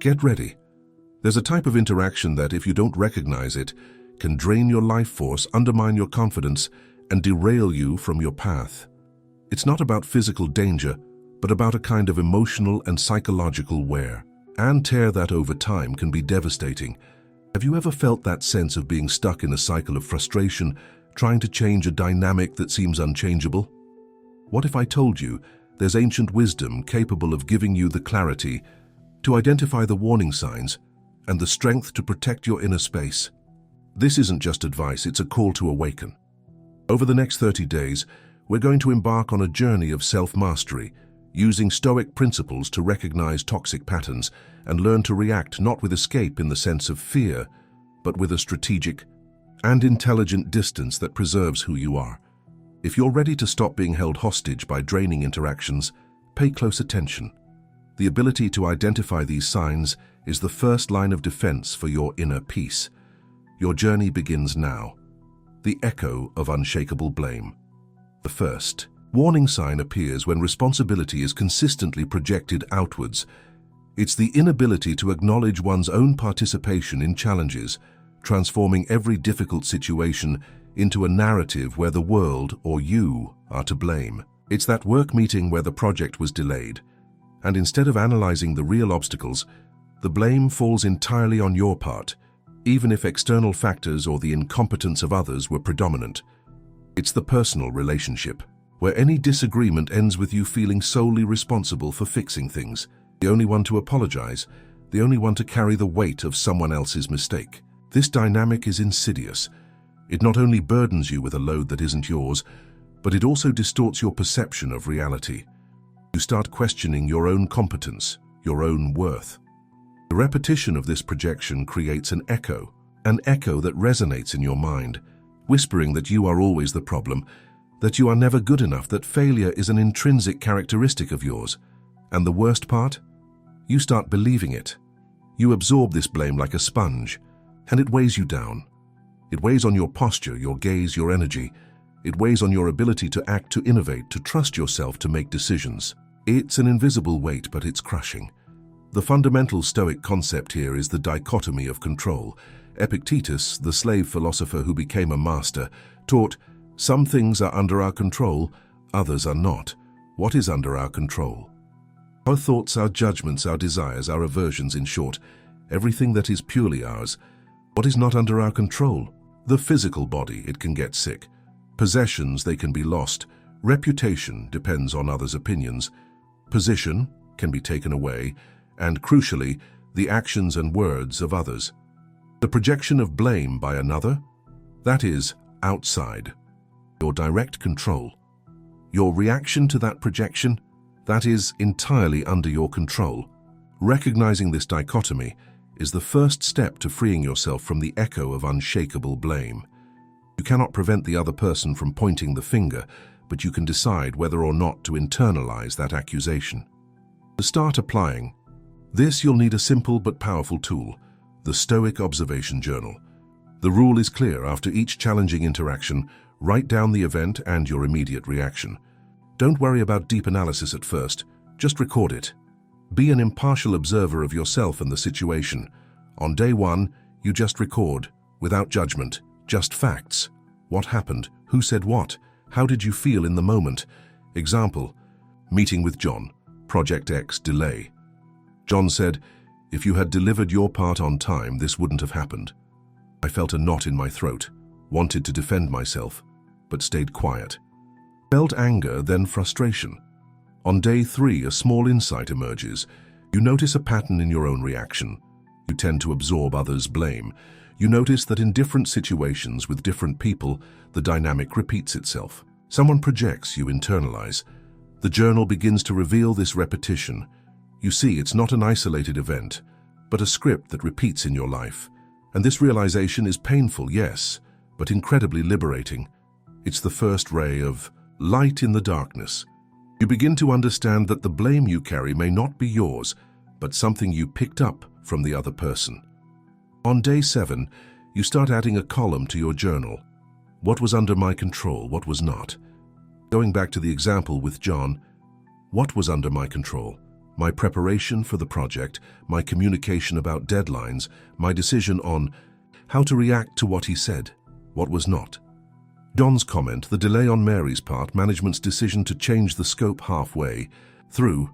Get ready. There's a type of interaction that, if you don't recognize it, can drain your life force, undermine your confidence, and derail you from your path. It's not about physical danger, but about a kind of emotional and psychological wear and tear that over time can be devastating. Have you ever felt that sense of being stuck in a cycle of frustration, trying to change a dynamic that seems unchangeable? What if I told you there's ancient wisdom capable of giving you the clarity to identify the warning signs and the strength to protect your inner space? This isn't just advice, it's a call to awaken. Over the next 30 days, we're going to embark on a journey of self-mastery, using Stoic principles to recognize toxic patterns and learn to react not with escape in the sense of fear, but with a strategic and intelligent distance that preserves who you are. If you're ready to stop being held hostage by draining interactions, pay close attention. The ability to identify these signs is the first line of defense for your inner peace. Your journey begins now. The echo of unshakable blame. The first warning sign appears when responsibility is consistently projected outwards. It's the inability to acknowledge one's own participation in challenges, transforming every difficult situation into a narrative where the world or you are to blame. It's that work meeting where the project was delayed, and instead of analyzing the real obstacles, the blame falls entirely on your part, even if external factors or the incompetence of others were predominant. It's the personal relationship, where any disagreement ends with you feeling solely responsible for fixing things, the only one to apologize, the only one to carry the weight of someone else's mistake. This dynamic is insidious. It not only burdens you with a load that isn't yours, but it also distorts your perception of reality. You start questioning your own competence, your own worth. The repetition of this projection creates an echo that resonates in your mind, whispering that you are always the problem, that you are never good enough, that failure is an intrinsic characteristic of yours. And the worst part? You start believing it. You absorb this blame like a sponge, and it weighs you down. It weighs on your posture, your gaze, your energy. It weighs on your ability to act, to innovate, to trust yourself, to make decisions. It's an invisible weight, but it's crushing. The fundamental Stoic concept here is the dichotomy of control. Epictetus, the slave philosopher who became a master, taught, some things are under our control, others are not. What is under our control? Our thoughts, our judgments, our desires, our aversions, in short, everything that is purely ours. What is not under our control? The physical body, it can get sick. Possessions, they can be lost. Reputation depends on others' opinions. Position can be taken away. And crucially, the actions and words of others. The projection of blame by another, that is outside. Your direct control. Your reaction to that projection, that is entirely under your control. Recognizing this dichotomy is the first step to freeing yourself from the echo of unshakable blame. You cannot prevent the other person from pointing the finger, but you can decide whether or not to internalize that accusation. To start applying this, you'll need a simple but powerful tool, the Stoic Observation Journal. The rule is clear: after each challenging interaction, write down the event and your immediate reaction. Don't worry about deep analysis at first, just record it. Be an impartial observer of yourself and the situation. On day one, you just record, without judgment, just facts. What happened? Who said what? How did you feel in the moment? Example: meeting with John, Project X delay. John said, if you had delivered your part on time, this wouldn't have happened. I felt a knot in my throat, wanted to defend myself, but stayed quiet. Felt anger, then frustration. On day 3, a small insight emerges. You notice a pattern in your own reaction. You tend to absorb others' blame. You notice that in different situations with different people, the dynamic repeats itself. Someone projects, you internalize. The journal begins to reveal this repetition. You see, it's not an isolated event, but a script that repeats in your life. And this realization is painful, yes, but incredibly liberating. It's the first ray of light in the darkness. You begin to understand that the blame you carry may not be yours, but something you picked up from the other person. On day 7, you start adding a column to your journal. What was under my control, what was not? Going back to the example with John, what was under my control? my preparation for the project, my communication about deadlines, my decision on how to react to what he said, what was not. John's comment, the delay on Mary's part, management's decision to change the scope halfway through.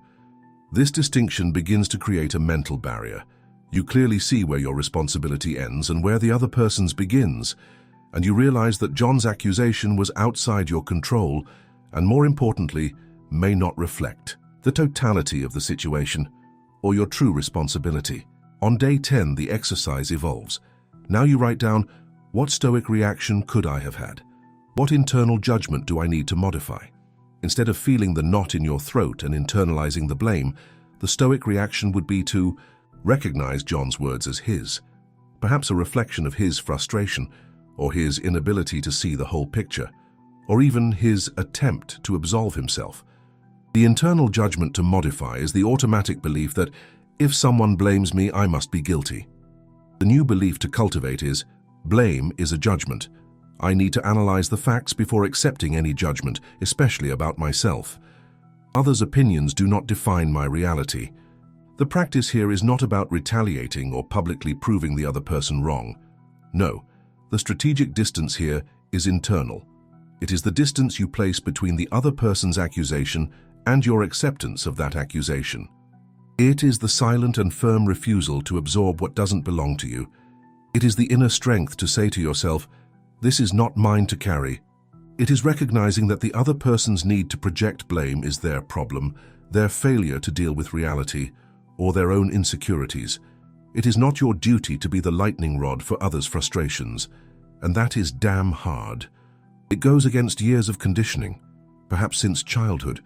This distinction begins to create a mental barrier. You clearly see where your responsibility ends and where the other person's begins, and you realize that John's accusation was outside your control and, more importantly, may not reflect the totality of the situation or your true responsibility. On day 10, the exercise evolves. Now you write down, what stoic reaction could I have had? What internal judgment do I need to modify? Instead of feeling the knot in your throat and internalizing the blame, the stoic reaction would be to recognize John's words as his, perhaps a reflection of his frustration or his inability to see the whole picture, or even his attempt to absolve himself. The internal judgment to modify is the automatic belief that if someone blames me, I must be guilty. The new belief to cultivate is, blame is a judgment. I need to analyze the facts before accepting any judgment, especially about myself. Others' opinions do not define my reality. The practice here is not about retaliating or publicly proving the other person wrong. No, the strategic distance here is internal. It is the distance you place between the other person's accusation and your acceptance of that accusation. It is the silent and firm refusal to absorb what doesn't belong to you. It is the inner strength to say to yourself, this is not mine to carry. It is recognizing that the other person's need to project blame is their problem, their failure to deal with reality, or their own insecurities. It is not your duty to be the lightning rod for others' frustrations, and that is damn hard. It goes against years of conditioning, perhaps since childhood,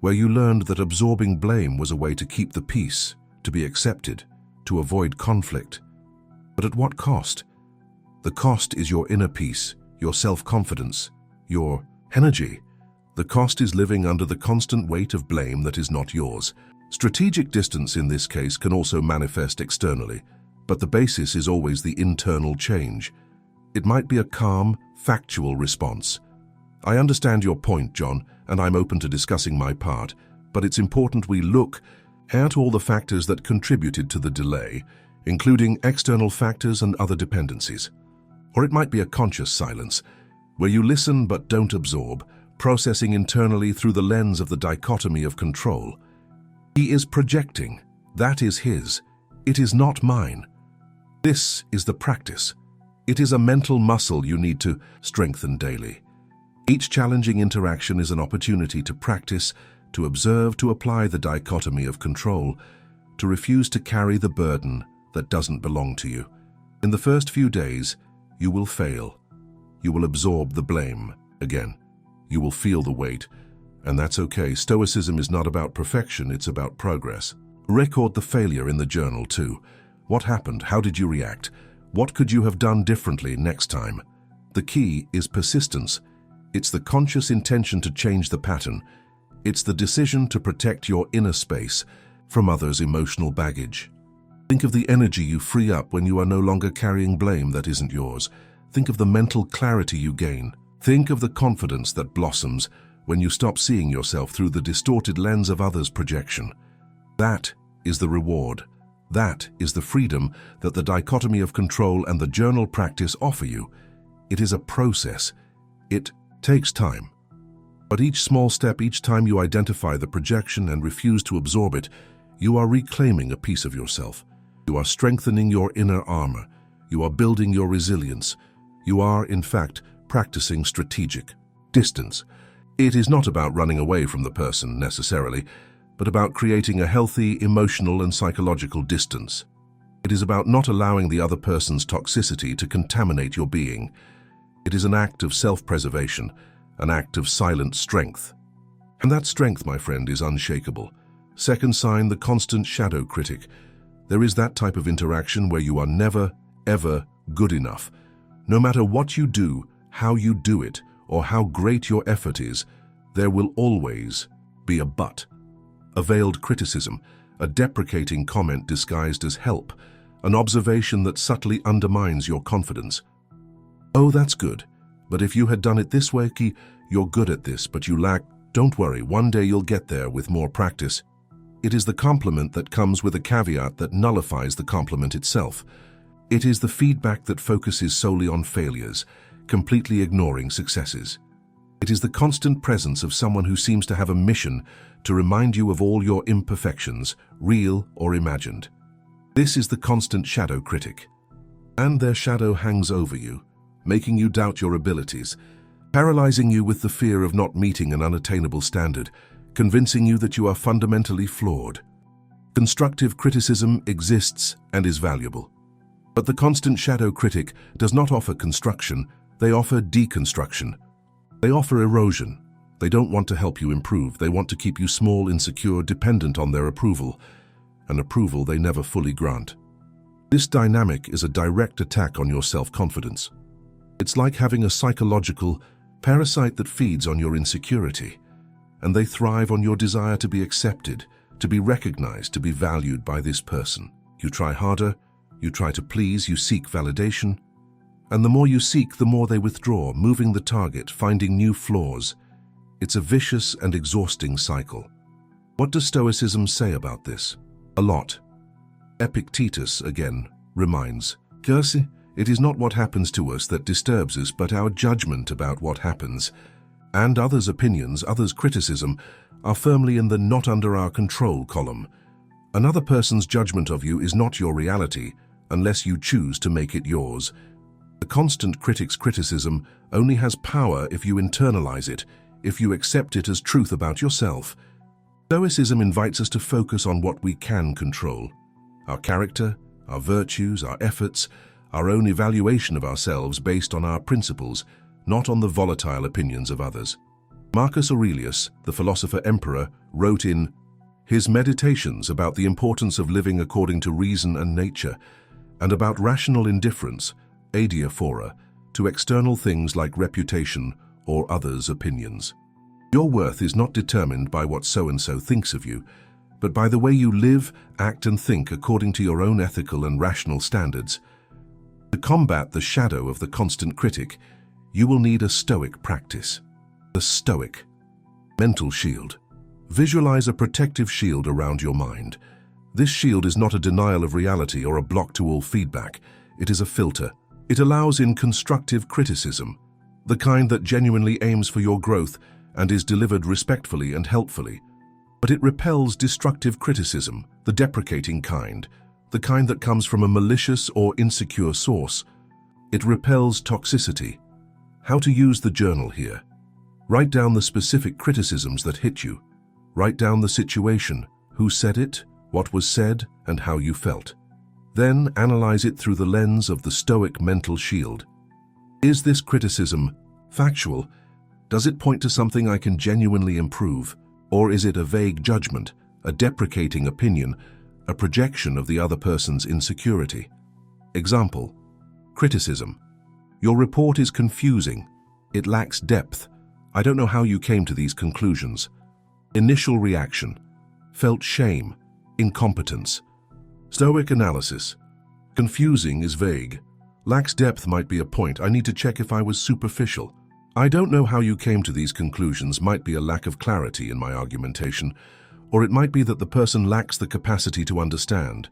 where you learned that absorbing blame was a way to keep the peace, to be accepted, to avoid conflict. But at what cost? The cost is your inner peace, your self-confidence, your energy. The cost is living under the constant weight of blame that is not yours. Strategic distance in this case can also manifest externally, but the basis is always the internal change. It might be a calm, factual response. I understand your point, John, and I'm open to discussing my part, but it's important we look at all the factors that contributed to the delay, including external factors and other dependencies. Or it might be a conscious silence, where you listen but don't absorb, processing internally through the lens of the dichotomy of control. He is projecting. That is his. It is not mine. This is the practice. It is a mental muscle you need to strengthen daily. Each challenging interaction is an opportunity to practice, to observe, to apply the dichotomy of control, to refuse to carry the burden that doesn't belong to you. In the first few days, you will fail. You will absorb the blame again. You will feel the weight, and that's okay. Stoicism is not about perfection, it's about progress. Record the failure in the journal too. What happened? How did you react? What could you have done differently next time? The key is persistence. It's the conscious intention to change the pattern. It's the decision to protect your inner space from others' emotional baggage. Think of the energy you free up when you are no longer carrying blame that isn't yours. Think of the mental clarity you gain. Think of the confidence that blossoms when you stop seeing yourself through the distorted lens of others' projection. That is the reward. That is the freedom that the dichotomy of control and the journal practice offer you. It is a process. It takes time. But each small step, each time you identify the projection and refuse to absorb it, you are reclaiming a piece of yourself. You are strengthening your inner armor. You are building your resilience. You are, in fact, practicing strategic distance. It is not about running away from the person necessarily, but about creating a healthy emotional and psychological distance. It is about not allowing the other person's toxicity to contaminate your being. It is an act of self-preservation, an act of silent strength. And that strength, my friend, is unshakable. Second sign, the constant shadow critic. There is that type of interaction where you are never, ever good enough. No matter what you do, how you do it, or how great your effort is, there will always be a but. A veiled criticism, a deprecating comment disguised as help, an observation that subtly undermines your confidence. Oh, that's good, but if you had done it this way, you're good at this, but you lack. Don't worry, one day you'll get there with more practice. It is the compliment that comes with a caveat that nullifies the compliment itself. It is the feedback that focuses solely on failures, completely ignoring successes. It is the constant presence of someone who seems to have a mission to remind you of all your imperfections, real or imagined. This is the constant shadow critic. And their shadow hangs over you, making you doubt your abilities, paralyzing you with the fear of not meeting an unattainable standard, convincing you that you are fundamentally flawed. Constructive criticism exists and is valuable. But the constant shadow critic does not offer construction, they offer deconstruction. They offer erosion. They don't want to help you improve, they want to keep you small, insecure, dependent on their approval, an approval they never fully grant. This dynamic is a direct attack on your self-confidence. It's like having a psychological parasite that feeds on your insecurity, and they thrive on your desire to be accepted, to be recognized, to be valued by this person. You try harder, you try to please, you seek validation, and the more you seek, the more they withdraw, moving the target, finding new flaws. It's a vicious and exhausting cycle. What does Stoicism say about this? A lot. Epictetus, again, reminds, "Curse, it is not what happens to us that disturbs us, but our judgment about what happens. And others' opinions, others' criticism, are firmly in the not under our control column. Another person's judgment of you is not your reality, unless you choose to make it yours. The constant critic's criticism only has power if you internalize it, if you accept it as truth about yourself." Stoicism invites us to focus on what we can control: our character, our virtues, our efforts, our own evaluation of ourselves based on our principles, not on the volatile opinions of others. Marcus Aurelius, the philosopher-emperor, wrote in his Meditations about the importance of living according to reason and nature, and about rational indifference, adiaphora, to external things like reputation or others' opinions. Your worth is not determined by what so-and-so thinks of you, but by the way you live, act, and think according to your own ethical and rational standards. To combat the shadow of the constant critic, you will need a Stoic practice. The Stoic mental shield. Visualize a protective shield around your mind. This shield is not a denial of reality or a block to all feedback. It is a filter. It allows in constructive criticism, the kind that genuinely aims for your growth and is delivered respectfully and helpfully. But it repels destructive criticism, the deprecating kind, the kind that comes from a malicious or insecure source. It repels toxicity. How to use the journal here. Write down the specific criticisms that hit you. Write down the situation, who said it, what was said, and how you felt. Then analyze it through the lens of the Stoic mental shield. Is this criticism factual? Does it point to something I can genuinely improve? Or is it a vague judgment, a deprecating opinion, a projection of the other person's insecurity? Example: criticism. Your report is confusing. It lacks depth. I don't know how you came to these conclusions. Initial reaction: felt shame, incompetence. Stoic analysis: confusing is vague. Lacks depth might be a point. I need to check if I was superficial. I don't know how you came to these conclusions might be a lack of clarity in my argumentation, or it might be that the person lacks the capacity to understand.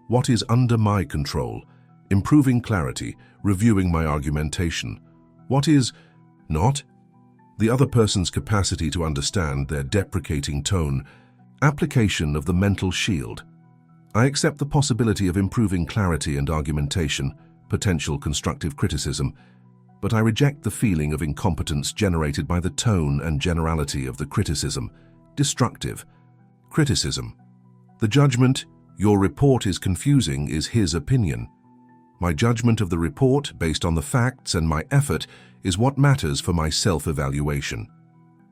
What is under my control? Improving clarity, reviewing my argumentation. What is not? The other person's capacity to understand, their deprecating tone. Application of the mental shield. I accept the possibility of improving clarity and argumentation, potential constructive criticism, but I reject the feeling of incompetence generated by the tone and generality of the criticism. Destructive criticism. The judgment, your report is confusing, is his opinion. My judgment of the report, based on the facts and my effort, is what matters for my self-evaluation.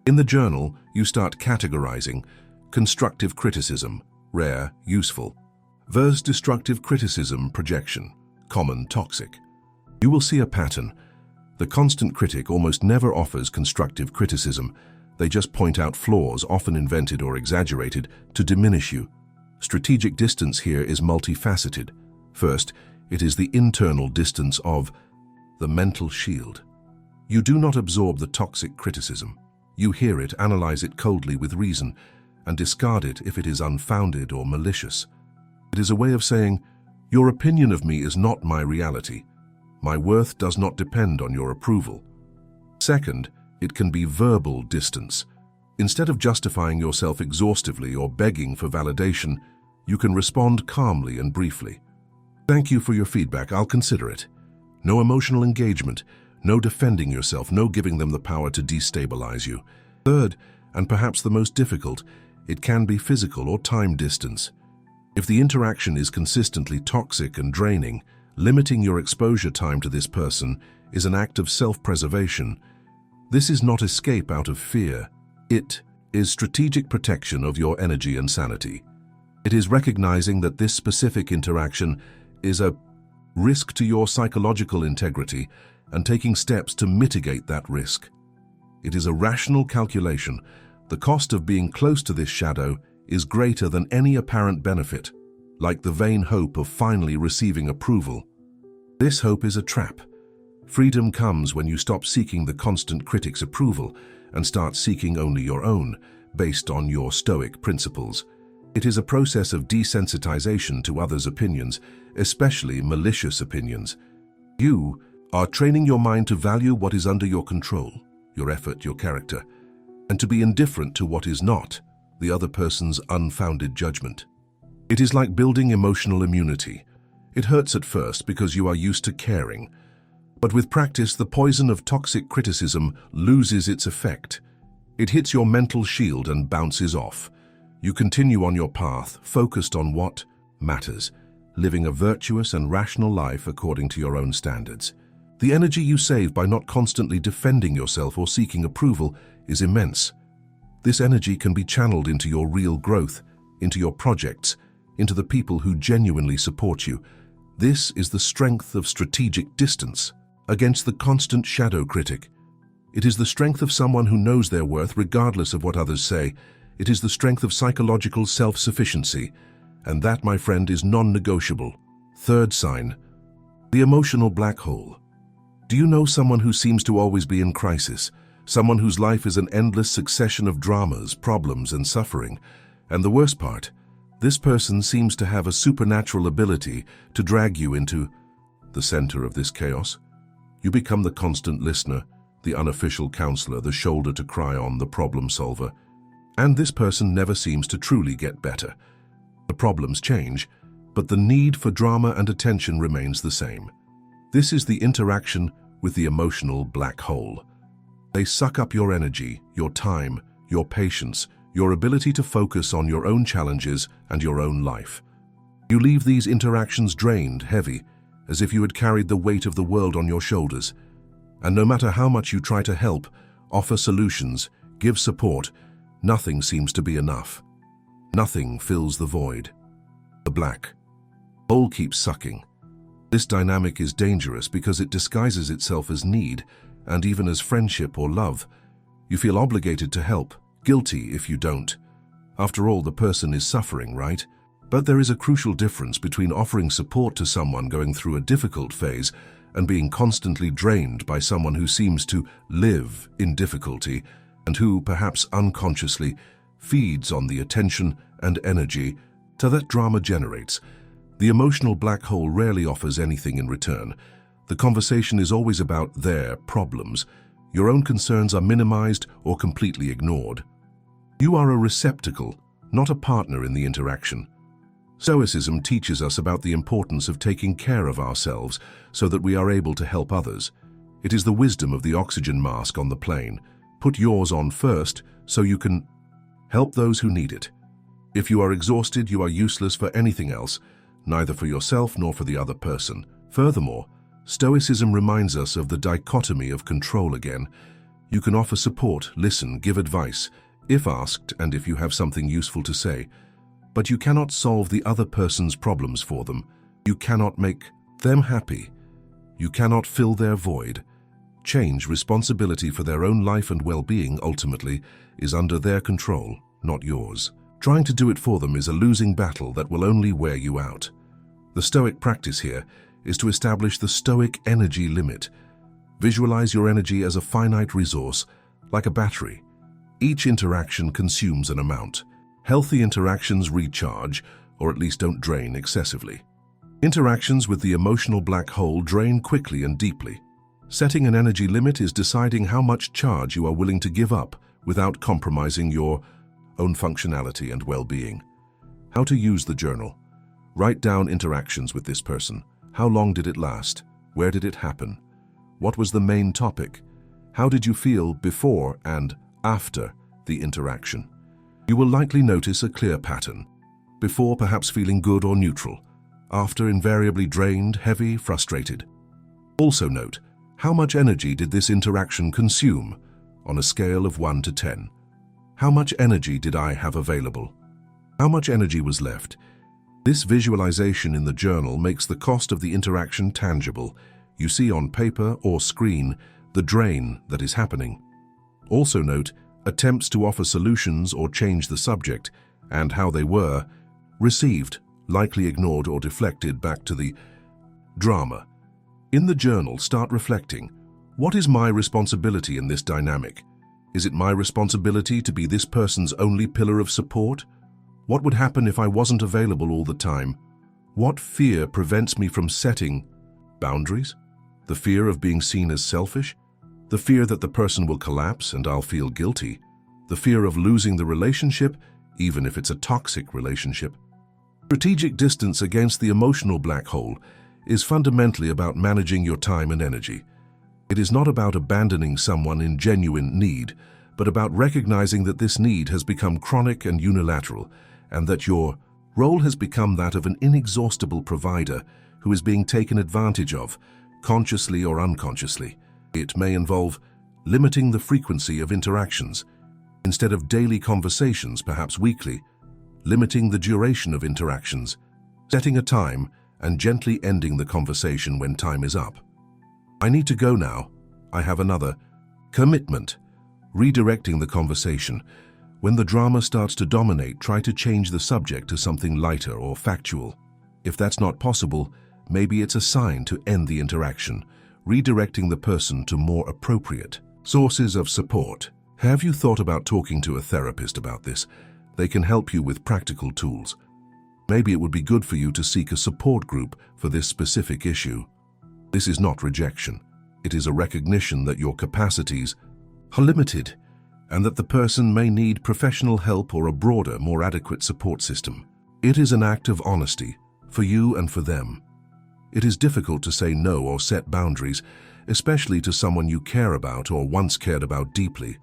In the journal, you start categorizing: constructive criticism, rare, useful, versus destructive criticism, projection, common, toxic. You will see a pattern. The constant critic almost never offers constructive criticism. They just point out flaws, often invented or exaggerated, to diminish you. Strategic distance here is multifaceted. First, it is the internal distance of the mental shield. You do not absorb the toxic criticism. You hear it, analyze it coldly with reason, and discard it if it is unfounded or malicious. It is a way of saying, "Your opinion of me is not my reality. My worth does not depend on your approval." Second, it can be verbal distance. Instead of justifying yourself exhaustively or begging for validation, you can respond calmly and briefly. "Thank you for your feedback, I'll consider it." No emotional engagement, no defending yourself, no giving them the power to destabilize you. Third, and perhaps the most difficult, it can be physical or time distance. If the interaction is consistently toxic and draining, limiting your exposure time to this person is an act of self-preservation. This is not escape out of fear. It is strategic protection of your energy and sanity. It is recognizing that this specific interaction is a risk to your psychological integrity and taking steps to mitigate that risk. It is a rational calculation. The cost of being close to this shadow is greater than any apparent benefit, like the vain hope of finally receiving approval. This hope is a trap. Freedom comes when you stop seeking the constant critic's approval and start seeking only your own, based on your Stoic principles. It is a process of desensitization to others' opinions, especially malicious opinions. You are training your mind to value what is under your control, your effort, your character, and to be indifferent to what is not, the other person's unfounded judgment. It is like building emotional immunity. It hurts at first because you are used to caring, but with practice, the poison of toxic criticism loses its effect. It hits your mental shield and bounces off. You continue on your path, focused on what matters, living a virtuous and rational life according to your own standards. The energy you save by not constantly defending yourself or seeking approval is immense. This energy can be channeled into your real growth, into your projects, into the people who genuinely support you. This is the strength of strategic distance against the constant shadow critic. It is the strength of someone who knows their worth regardless of what others say. It is the strength of psychological self-sufficiency, and that, my friend, is non-negotiable. Third sign, the emotional black hole. Do you know someone who seems to always be in crisis? Someone whose life is an endless succession of dramas, problems, and suffering. And the worst part, this person seems to have a supernatural ability to drag you into the center of this chaos. You become the constant listener, the unofficial counselor, the shoulder to cry on, the problem solver. And this person never seems to truly get better. The problems change, but the need for drama and attention remains the same. This is the interaction with the emotional black hole. They suck up your energy, your time, your patience, your ability to focus on your own challenges and your own life. You leave these interactions drained, heavy, as if you had carried the weight of the world on your shoulders. And no matter how much you try to help, offer solutions, give support, nothing seems to be enough. Nothing fills the void. The black hole keeps sucking. This dynamic is dangerous because it disguises itself as need, and even as friendship or love. You feel obligated to help, guilty if you don't. After all, the person is suffering, right? But there is a crucial difference between offering support to someone going through a difficult phase and being constantly drained by someone who seems to live in difficulty and who, perhaps unconsciously, feeds on the attention and energy that drama generates. The emotional black hole rarely offers anything in return. The conversation is always about their problems. Your own concerns are minimized or completely ignored. You are a receptacle, not a partner in the interaction. Stoicism teaches us about the importance of taking care of ourselves so that we are able to help others. It is the wisdom of the oxygen mask on the plane. Put yours on first so you can help those who need it. If you are exhausted, you are useless for anything else, neither for yourself nor for the other person. Furthermore, Stoicism reminds us of the dichotomy of control again. You can offer support, listen, give advice, if asked and if you have something useful to say, but you cannot solve the other person's problems for them. You cannot make them happy. You cannot fill their void. Change, responsibility for their own life and well-being, ultimately, is under their control, not yours. Trying to do it for them is a losing battle that will only wear you out. The Stoic practice here is to establish the Stoic energy limit. Visualize your energy as a finite resource, like a battery. Each interaction consumes an amount. Healthy interactions recharge, or at least don't drain excessively. Interactions with the emotional black hole drain quickly and deeply. Setting an energy limit is deciding how much charge you are willing to give up without compromising your own functionality and well-being. How to use the journal. Write down interactions with this person. How long did it last? Where did it happen? What was the main topic? How did you feel before and after the interaction? You will likely notice a clear pattern. Before, perhaps feeling good or neutral. After, invariably drained, heavy, frustrated. Also note, how much energy did this interaction consume on a scale of 1 to 10? How much energy did I have available? How much energy was left? This visualization in the journal makes the cost of the interaction tangible. You see on paper or screen the drain that is happening. Also note, attempts to offer solutions or change the subject and how they were received, likely ignored or deflected back to the drama. In the journal, start reflecting. What is my responsibility in this dynamic? Is it my responsibility to be this person's only pillar of support? What would happen if I wasn't available all the time? What fear prevents me from setting boundaries? The fear of being seen as selfish? The fear that the person will collapse and I'll feel guilty? The fear of losing the relationship, even if it's a toxic relationship? Strategic distance against the emotional black hole is fundamentally about managing your time and energy. It is not about abandoning someone in genuine need, but about recognizing that this need has become chronic and unilateral, and that your role has become that of an inexhaustible provider who is being taken advantage of, consciously or unconsciously. It may involve limiting the frequency of interactions. Instead of daily conversations, perhaps weekly, limiting the duration of interactions, setting a time and gently ending the conversation when time is up. I need to go now. I have another commitment. Redirecting the conversation. When the drama starts to dominate, try to change the subject to something lighter or factual. If that's not possible, maybe it's a sign to end the interaction, redirecting the person to more appropriate sources of support. Have you thought about talking to a therapist about this? They can help you with practical tools. Maybe it would be good for you to seek a support group for this specific issue. This is not rejection. It is a recognition that your capacities are limited and that the person may need professional help or a broader, more adequate support system. It is an act of honesty for you and for them. It is difficult to say no or set boundaries, especially to someone you care about or once cared about deeply.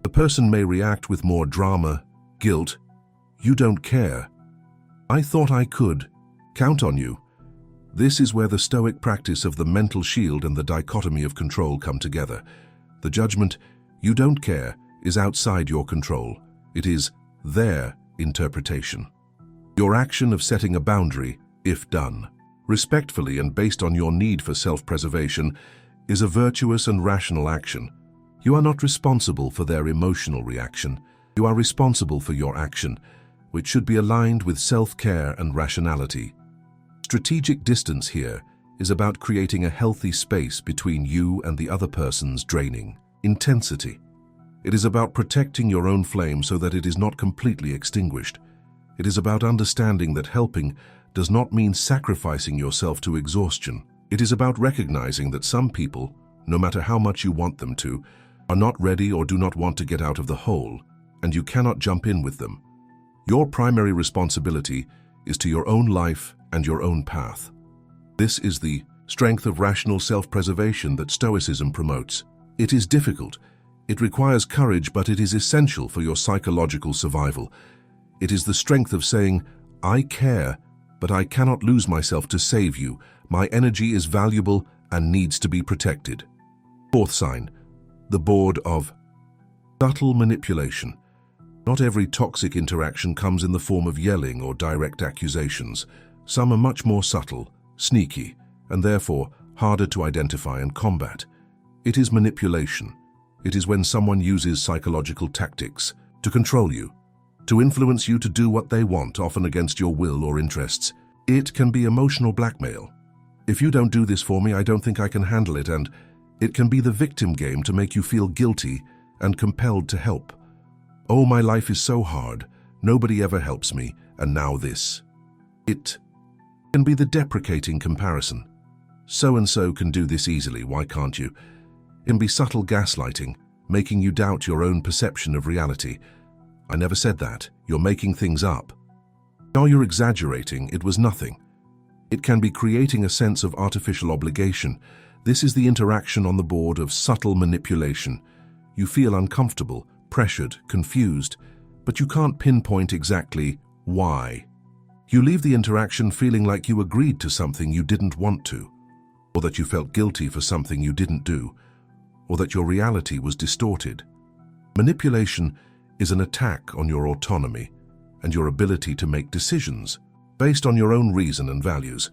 The person may react with more drama, guilt. You don't care. I thought I could count on you. This is where the Stoic practice of the mental shield and the dichotomy of control come together. The judgment, you don't care, is outside your control. It is their interpretation. Your action of setting a boundary, if done respectfully and based on your need for self-preservation, is a virtuous and rational action. You are not responsible for their emotional reaction. You are responsible for your action, which should be aligned with self-care and rationality. Strategic distance here is about creating a healthy space between you and the other person's draining intensity. It is about protecting your own flame so that it is not completely extinguished. It is about understanding that helping does not mean sacrificing yourself to exhaustion. It is about recognizing that some people, no matter how much you want them to, are not ready or do not want to get out of the hole, and you cannot jump in with them. Your primary responsibility is to your own life and your own path. This is the strength of rational self-preservation that Stoicism promotes. It is difficult. It requires courage, but it is essential for your psychological survival. It is the strength of saying, I care, but I cannot lose myself to save you. My energy is valuable and needs to be protected. Fourth sign, the board of subtle manipulation. Not every toxic interaction comes in the form of yelling or direct accusations. Some are much more subtle, sneaky, and therefore harder to identify and combat. It is manipulation. It is when someone uses psychological tactics to control you, to influence you to do what they want, often against your will or interests. It can be emotional blackmail. If you don't do this for me, I don't think I can handle it, and it can be the victim game to make you feel guilty and compelled to help. Oh, my life is so hard. nobody ever helps me, and now this. It can be the deprecating comparison. So-and-so can do this easily, why can't you? It can be subtle gaslighting, making you doubt your own perception of reality. I never said that, you're making things up. Or you're exaggerating, it was nothing. It can be creating a sense of artificial obligation. This is the interaction on the board of subtle manipulation. You feel uncomfortable, pressured, confused, but you can't pinpoint exactly why. You leave the interaction feeling like you agreed to something you didn't want to, or that you felt guilty for something you didn't do, or that your reality was distorted. Manipulation is an attack on your autonomy and your ability to make decisions based on your own reason and values.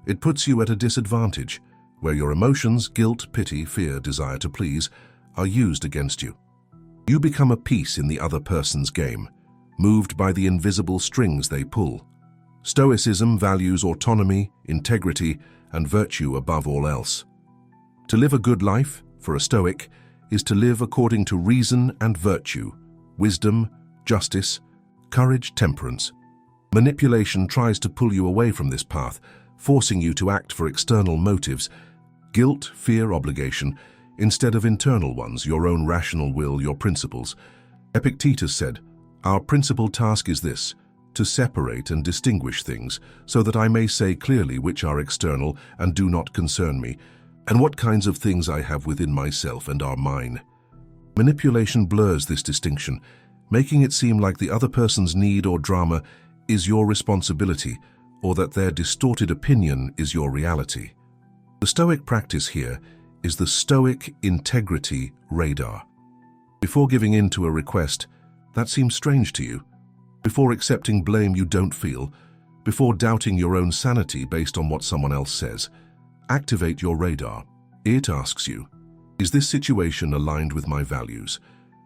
It puts you at a disadvantage, where your emotions, guilt, pity, fear, desire to please, are used against you. You become a piece in the other person's game, moved by the invisible strings they pull. Stoicism values autonomy, integrity, and virtue above all else. To live a good life, for a Stoic, is to live according to reason and virtue, wisdom, justice, courage, temperance. Manipulation tries to pull you away from this path, forcing you to act for external motives, guilt, fear, obligation, instead of internal ones, your own rational will, your principles. Epictetus said, "Our principal task is this, to separate and distinguish things, so that I may say clearly which are external and do not concern me, and what kinds of things I have within myself and are mine." Manipulation blurs this distinction, making it seem like the other person's need or drama is your responsibility, or that their distorted opinion is your reality. The Stoic practice here is the Stoic integrity radar. Before giving in to a request that seems strange to you, before accepting blame you don't feel, before doubting your own sanity based on what someone else says, activate your radar. It asks you, is this situation aligned with my values?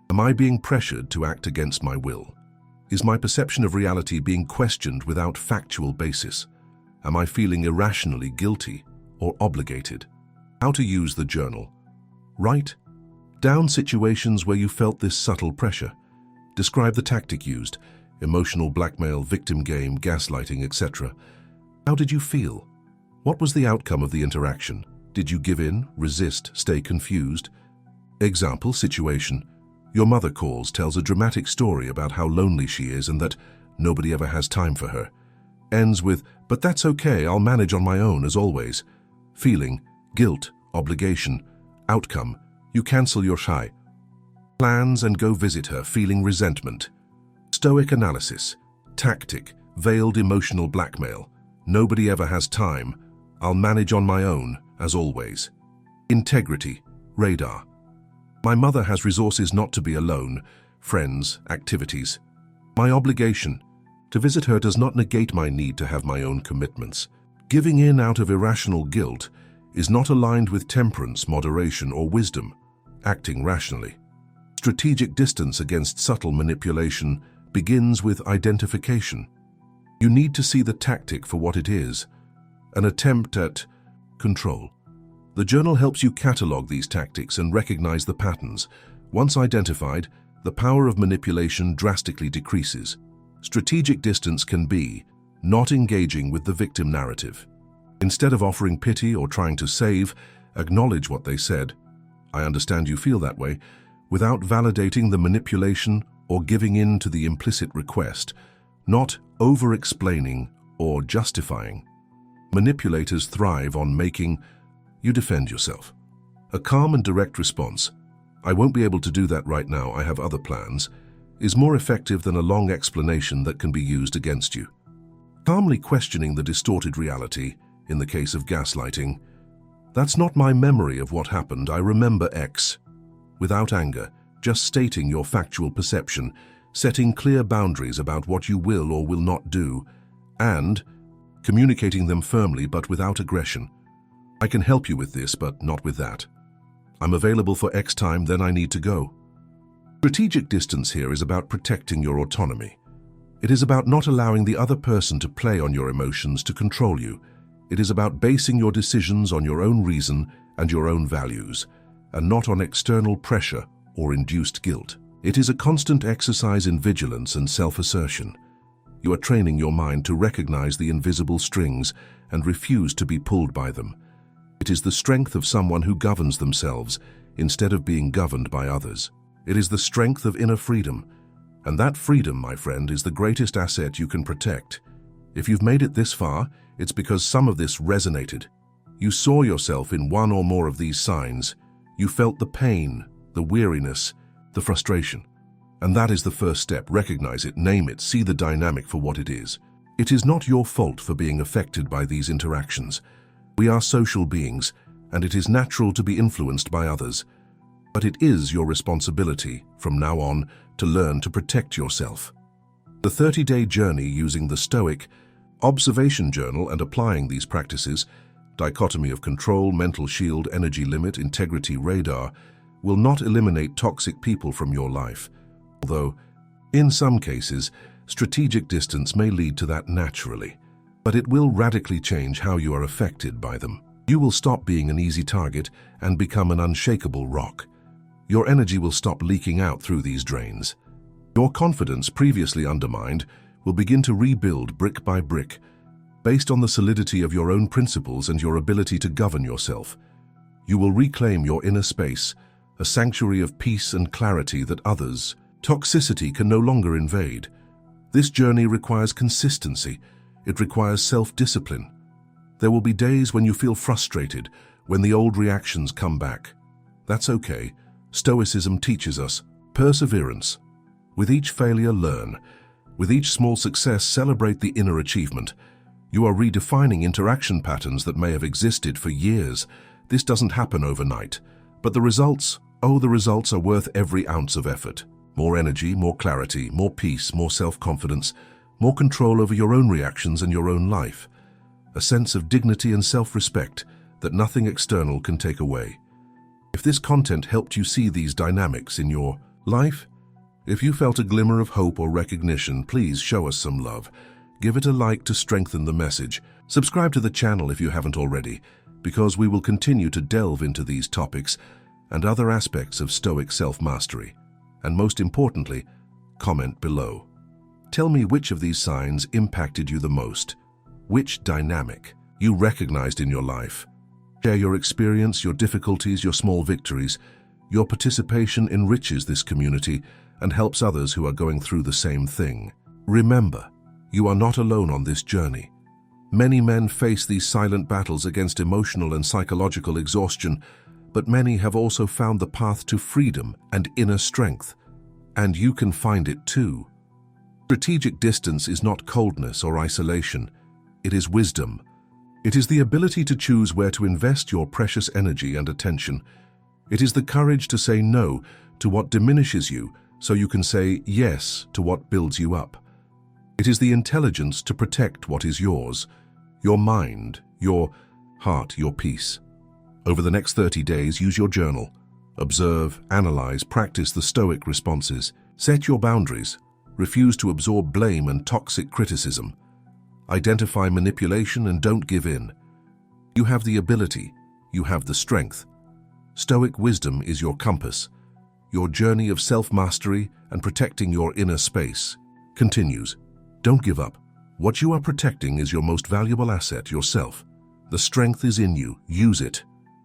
Am I being pressured to act against my will? Is my perception of reality being questioned without factual basis? Am I feeling irrationally guilty or obligated? How to use the journal. Write down situations where you felt this subtle pressure. Describe the tactic used, emotional blackmail, victim game, gaslighting, etc. How did you feel? What was the outcome of the interaction? Did you give in, resist, stay confused? Example situation. Your mother calls, tells a dramatic story about how lonely she is and that nobody ever has time for her. Ends with, "But that's okay, I'll manage on my own as always." Feeling, guilt, obligation. Outcome, you cancel your shy plans and go visit her, feeling resentment. Stoic analysis. Tactic, veiled emotional blackmail. Nobody ever has time, I'll manage on my own as always. Integrity, radar. My mother has resources not to be alone, friends, activities. My obligation to visit her does not negate my need to have my own commitments. Giving in out of irrational guilt is not aligned with temperance, moderation, or wisdom, acting rationally. Strategic distance against subtle manipulation begins with identification. You need to see the tactic for what it is, an attempt at control. The journal helps you catalog these tactics and recognize the patterns. Once identified, the power of manipulation drastically decreases. Strategic distance can be not engaging with the victim narrative. Instead of offering pity or trying to save, acknowledge what they said. I understand you feel that way, without validating the manipulation or giving in to the implicit request, not over-explaining or justifying. Manipulators thrive on making you defend yourself. A calm and direct response, "I won't be able to do that right now, I have other plans," is more effective than a long explanation that can be used against you. Calmly questioning the distorted reality, in the case of gaslighting, "That's not my memory of what happened, I remember X." Without anger, just stating your factual perception, setting clear boundaries about what you will or will not do, and communicating them firmly but without aggression. "I can help you with this, but not with that. I'm available for X time, then I need to go." Strategic distance here is about protecting your autonomy. It is about not allowing the other person to play on your emotions to control you. It is about basing your decisions on your own reason and your own values, and not on external pressure or induced guilt. It is a constant exercise in vigilance and self-assertion. You are training your mind to recognize the invisible strings and refuse to be pulled by them. It is the strength of someone who governs themselves instead of being governed by others. It is the strength of inner freedom, and that freedom, my friend, is the greatest asset you can protect. If you've made it this far, it's because some of this resonated. You saw yourself in one or more of these signs. You felt the pain, the weariness, the frustration. And that is the first step. Recognize it, name it, see the dynamic for what it is. It is not your fault for being affected by these interactions. We are social beings, and it is natural to be influenced by others. But it is your responsibility, from now on, to learn to protect yourself. The 30-day journey using the Stoic observation journal and applying these practices, dichotomy of control, mental shield, energy limit, integrity radar, will not eliminate toxic people from your life. Although, in some cases, strategic distance may lead to that naturally. But it will radically change how you are affected by them. You will stop being an easy target and become an unshakable rock. Your energy will stop leaking out through these drains. Your confidence, previously undermined, will begin to rebuild brick by brick, based on the solidity of your own principles and your ability to govern yourself. You will reclaim your inner space, a sanctuary of peace and clarity that others, toxicity, can no longer invade. This journey requires consistency. It requires self-discipline. There will be days when you feel frustrated, when the old reactions come back. That's okay. Stoicism teaches us perseverance. With each failure, learn. With each small success, celebrate the inner achievement. You are redefining interaction patterns that may have existed for years. This doesn't happen overnight. But the results are worth every ounce of effort. More energy, more clarity, more peace, more self-confidence, more control over your own reactions and your own life. A sense of dignity and self-respect that nothing external can take away. If this content helped you see these dynamics in your life, if you felt a glimmer of hope or recognition, please show us some love. Give it a like to strengthen the message. Subscribe to the channel if you haven't already, because we will continue to delve into these topics and other aspects of Stoic self-mastery. And most importantly, comment below. Tell me which of these signs impacted you the most, which dynamic you recognized in your life. Share your experience, your difficulties, your small victories. Your participation enriches this community and helps others who are going through the same thing. Remember, you are not alone on this journey. Many men face these silent battles against emotional and psychological exhaustion, but many have also found the path to freedom and inner strength. And you can find it too. Strategic distance is not coldness or isolation. It is wisdom. It is the ability to choose where to invest your precious energy and attention. It is the courage to say no to what diminishes you so you can say yes to what builds you up. It is the intelligence to protect what is yours, your mind, your heart, your peace. Over the next 30 days, use your journal. Observe, analyze, practice the Stoic responses. Set your boundaries. Refuse to absorb blame and toxic criticism. Identify manipulation and don't give in. You have the ability. You have the strength. Stoic wisdom is your compass. Your journey of self-mastery and protecting your inner space continues. Don't give up. What you are protecting is your most valuable asset, yourself. The strength is in you. Use it.